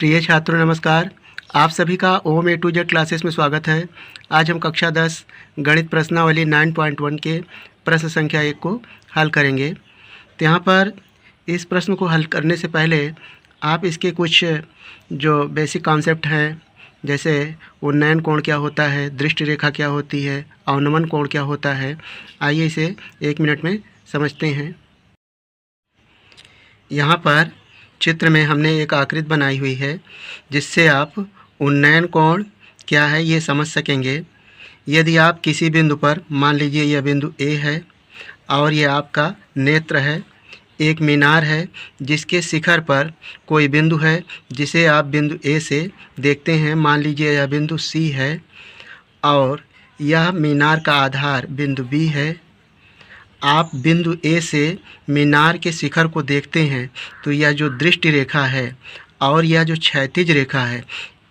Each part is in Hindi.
प्रिय छात्रों नमस्कार। आप सभी का ओम ए टू जेड क्लासेस में स्वागत है। आज हम कक्षा 10 गणित प्रश्नावली 9.1 के प्रश्न संख्या 1 को हल करेंगे। तो यहाँ पर इस प्रश्न को हल करने से पहले आप इसके कुछ जो बेसिक कॉन्सेप्ट हैं, जैसे उन्नयन कोण क्या होता है, दृष्टि रेखा क्या होती है, अवनमन कोण क्या होता है, आइए इसे 1 मिनट में समझते हैं। यहाँ पर चित्र में हमने एक आकृति बनाई हुई है जिससे आप उन्नयन कोण क्या है ये समझ सकेंगे। यदि आप किसी बिंदु पर, मान लीजिए यह बिंदु ए है और ये आपका नेत्र है, एक मीनार है जिसके शिखर पर कोई बिंदु है जिसे आप बिंदु ए से देखते हैं, मान लीजिए यह बिंदु सी है और यह मीनार का आधार बिंदु बी है। आप बिंदु ए से मीनार के शिखर को देखते हैं तो यह जो दृष्टि रेखा है और यह जो क्षैतिज रेखा है,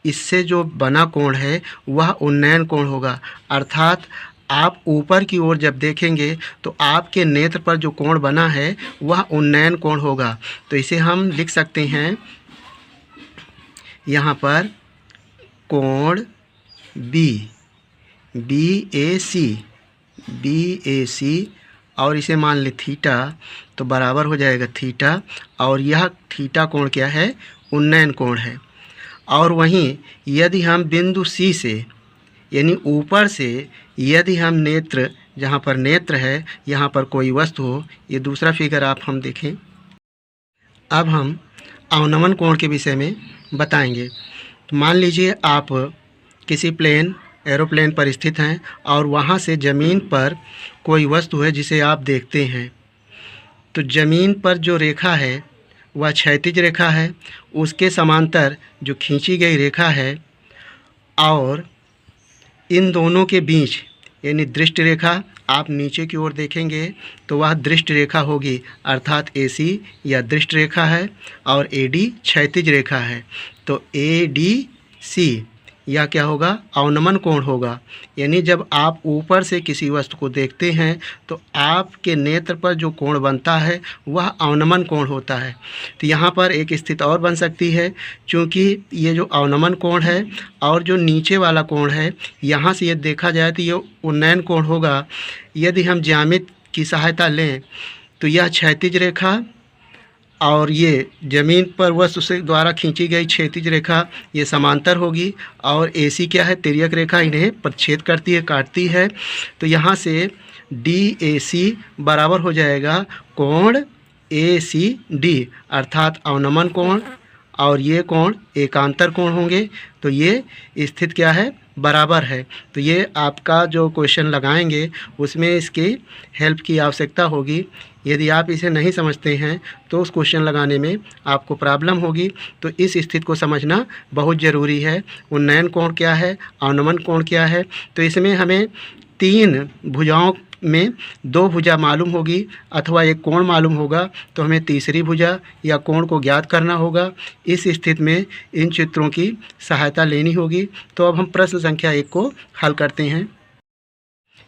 इससे जो बना कोण है वह उन्नयन कोण होगा। अर्थात आप ऊपर की ओर जब देखेंगे तो आपके नेत्र पर जो कोण बना है वह उन्नयन कोण होगा। तो इसे हम लिख सकते हैं यहाँ पर कोण बी ए सी और इसे मान ले थीटा, तो बराबर हो जाएगा थीटा, और यह थीटा कोण क्या है, उन्नयन कोण है। और वहीं यदि हम बिंदु सी से यानी ऊपर से यदि हम नेत्र, जहाँ पर नेत्र है यहाँ पर कोई वस्तु हो, ये दूसरा फिगर आप हम देखें। अब हम अवनमन कोण के विषय में बताएंगे। तो मान लीजिए आप किसी एरोप्लेन पर स्थित हैं और वहाँ से ज़मीन पर कोई वस्तु है जिसे आप देखते हैं। तो ज़मीन पर जो रेखा है वह क्षैतिज रेखा है, उसके समांतर जो खींची गई रेखा है, और इन दोनों के बीच यानी दृष्टि रेखा आप नीचे की ओर देखेंगे तो वह दृष्टि रेखा होगी, अर्थात AC या दृष्टि रेखा है और AD क्षैतिज रेखा है। तो ADC या क्या होगा, अवनमन कोण होगा। यानी जब आप ऊपर से किसी वस्तु को देखते हैं तो आपके नेत्र पर जो कोण बनता है वह अवनमन कोण होता है। तो यहाँ पर एक स्थिति और बन सकती है, क्योंकि ये जो अवनमन कोण है और जो नीचे वाला कोण है, यहाँ से ये देखा जाए तो ये उन्नयन कोण होगा। यदि हम ज्यामिति की सहायता लें तो यह क्षैतिज रेखा और ये ज़मीन पर वस्तु से द्वारा खींची गई क्षैतिज रेखा ये समांतर होगी, और AC क्या है, तिर्यक रेखा इन्हें प्रतिच्छेद करती है, काटती है। तो यहाँ से DAC बराबर हो जाएगा कोण ACD, अर्थात अवनमन कोण, और ये कोण एकांतर कोण होंगे। तो ये स्थिति क्या है, बराबर है। तो ये आपका जो क्वेश्चन लगाएंगे उसमें इसकी हेल्प की आवश्यकता होगी। यदि आप इसे नहीं समझते हैं तो उस क्वेश्चन लगाने में आपको प्रॉब्लम होगी। तो इस स्थिति को समझना बहुत ज़रूरी है। उन्नयन कोण क्या है, अवनमन कोण क्या है। तो इसमें हमें 3 भुजाओं में 2 भुजा मालूम होगी अथवा एक कोण मालूम होगा, तो हमें तीसरी भुजा या कोण को ज्ञात करना होगा। इस स्थिति में इन चित्रों की सहायता लेनी होगी। तो अब हम प्रश्न संख्या 1 को हल करते हैं।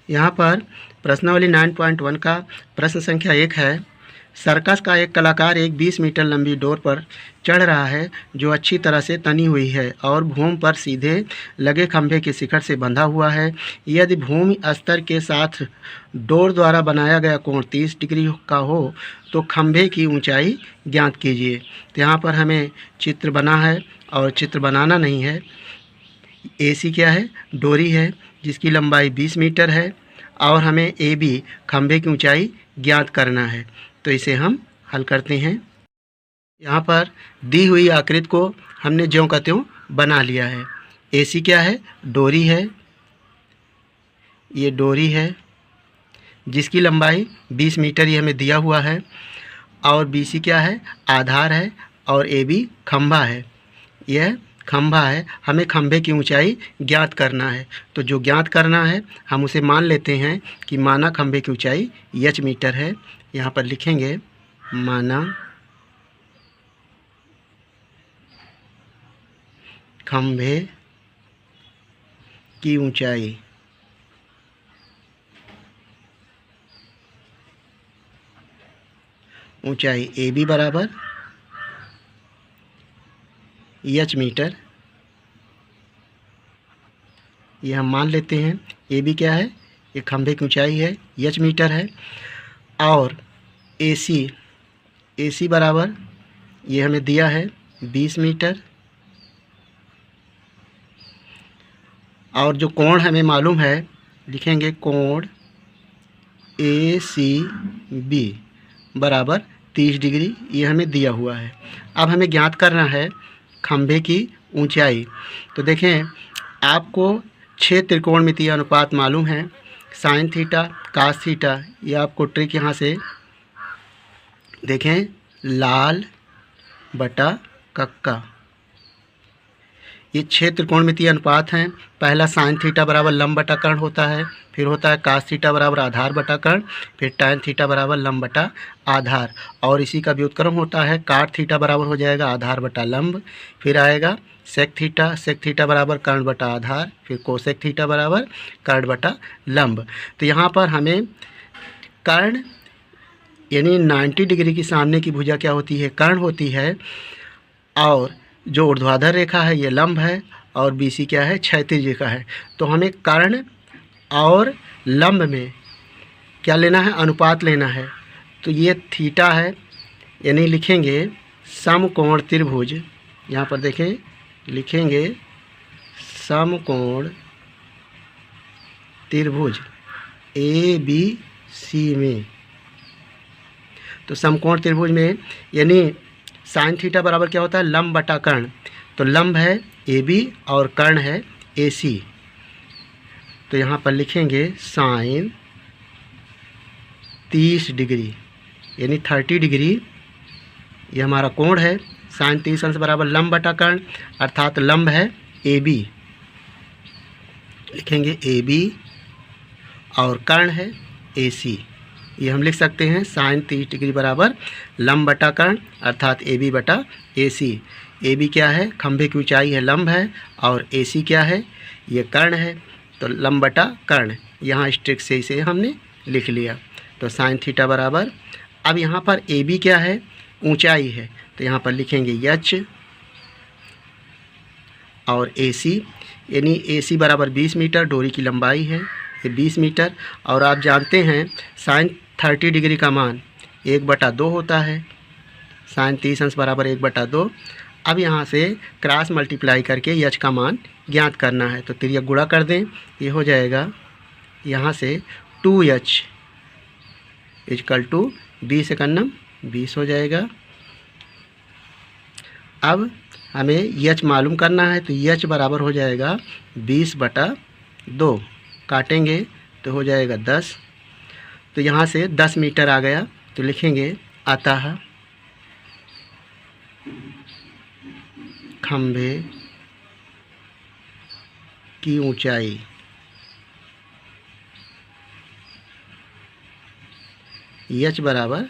यहाँ पर प्रश्नावली 9.1 का प्रश्न संख्या 1 है। सर्कस का एक कलाकार एक 20 मीटर लंबी डोर पर चढ़ रहा है जो अच्छी तरह से तनी हुई है और भूमि पर सीधे लगे खंभे के शिखर से बंधा हुआ है। यदि भूमि स्तर के साथ डोर द्वारा बनाया गया कोण 30 डिग्री का हो तो खंभे की ऊंचाई ज्ञात कीजिए। तो यहाँ पर हमें चित्र बना है और चित्र बनाना नहीं है। AC क्या है, डोरी है जिसकी लंबाई 20 मीटर है और हमें AB खंभे की ऊंचाई ज्ञात करना है। तो इसे हम हल करते हैं। यहाँ पर दी हुई आकृति को हमने ज्यों का त्यों बना लिया है। AC क्या है, डोरी है, ये डोरी है जिसकी लंबाई 20 मीटर ये हमें दिया हुआ है, और BC क्या है, आधार है, और AB खंभा है, यह खंभा है। हमें खंभे की ऊंचाई ज्ञात करना है। तो जो ज्ञात करना है हम उसे मान लेते हैं कि माना खंभे की ऊंचाई h मीटर है। यहाँ पर लिखेंगे माना खंभे की ऊंचाई AB बराबर एच मीटर, ये हम मान लेते हैं। ए बी क्या है, ये खंभे की ऊंचाई है, एच मीटर है। और ए सी बराबर ये हमें दिया है 20 मीटर। और जो कोण हमें मालूम है, लिखेंगे कोण ए सी बी बराबर 30 डिग्री, ये हमें दिया हुआ है। अब हमें ज्ञात करना है खंभे की ऊंचाई। तो देखें, आपको 6 त्रिकोणमितीय अनुपात मालूम है, साइन थीटा, कास थीटा। ये आपको ट्रिक यहाँ से देखें, लाल बटा कक्का, ये 6 त्रिकोणमितीय अनुपात हैं। पहला साइन थीटा बराबर लंब बटा कर्ण होता है, फिर होता है कास थीटा बराबर आधार बटा कर्ण, फिर टैन थीटा बराबर लंब बटा आधार, और इसी का व्युत्क्रम होता है काट थीटा बराबर हो जाएगा आधार बटा लंब, फिर आएगा सेक थीटा बराबर कर्ण बटा आधार, फिर कोसेक थीटा बराबर कर्ण बटा लंब। तो यहाँ पर हमें कर्ण यानी 90 डिग्री की सामने की भुजा क्या होती है, कर्ण होती है, और जो ऊर्ध्वाधर रेखा है ये लंब है, और BC क्या है, क्षैतिज रेखा है। तो हमें कर्ण और लंब में क्या लेना है, अनुपात लेना है। तो ये थीटा है, यानी लिखेंगे समकोण त्रिभुज, यहाँ पर देखें लिखेंगे समकोण त्रिभुज ABC में। तो समकोण त्रिभुज में यानी साइन थीटा बराबर क्या होता है, लंब बटा कर्ण। तो लंब है AB और कर्ण है AC। तो यहाँ पर लिखेंगे साइन 30 डिग्री यानी 30 डिग्री, ये हमारा कोण है। साइन 30 अंश बराबर लंब बटा कर्ण, अर्थात लंब है AB, लिखेंगे AB, और कर्ण है AC। ये हम लिख सकते हैं साइन 30 डिग्री बराबर लंब बटा कर्ण, अर्थात AB बटा AC। AB क्या है, खंभे की ऊंचाई है, लंब है, और AC क्या है, ये कर्ण है। तो लंब बटा कर्ण, यहाँ इस ट्रिक से इसे हमने लिख लिया। तो साइन थीटा बराबर, अब यहाँ पर AB क्या है, ऊंचाई है, तो यहाँ पर लिखेंगे H, और AC यानी AC बराबर 20 मीटर, डोरी की लंबाई है ये 20 मीटर। और आप जानते हैं साइन 30 डिग्री का मान 1/2 होता है, साइन 30 अंश बराबर 1/2। अब यहाँ से क्रॉस मल्टीप्लाई करके H का मान ज्ञात करना है। तो तिर्यक गुणा कर दें, ये हो जाएगा यहाँ से 2H = 20 एकन्नम 20 हो जाएगा। अब हमें H मालूम करना है, तो H बराबर हो जाएगा 20/2, काटेंगे तो हो जाएगा 10। तो यहाँ से 10 मीटर आ गया, तो लिखेंगे अतः खंभे की ऊंचाई H बराबर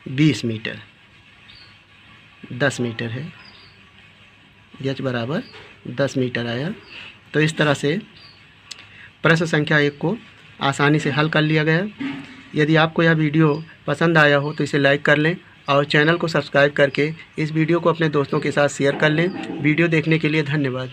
20 मीटर, 10 मीटर है, H बराबर 10 मीटर आया। तो इस तरह से प्रश्न संख्या 1 को आसानी से हल कर लिया गया। यदि आपको यह वीडियो पसंद आया हो तो इसे लाइक कर लें, और चैनल को सब्सक्राइब करके इस वीडियो को अपने दोस्तों के साथ शेयर कर लें। वीडियो देखने के लिए धन्यवाद।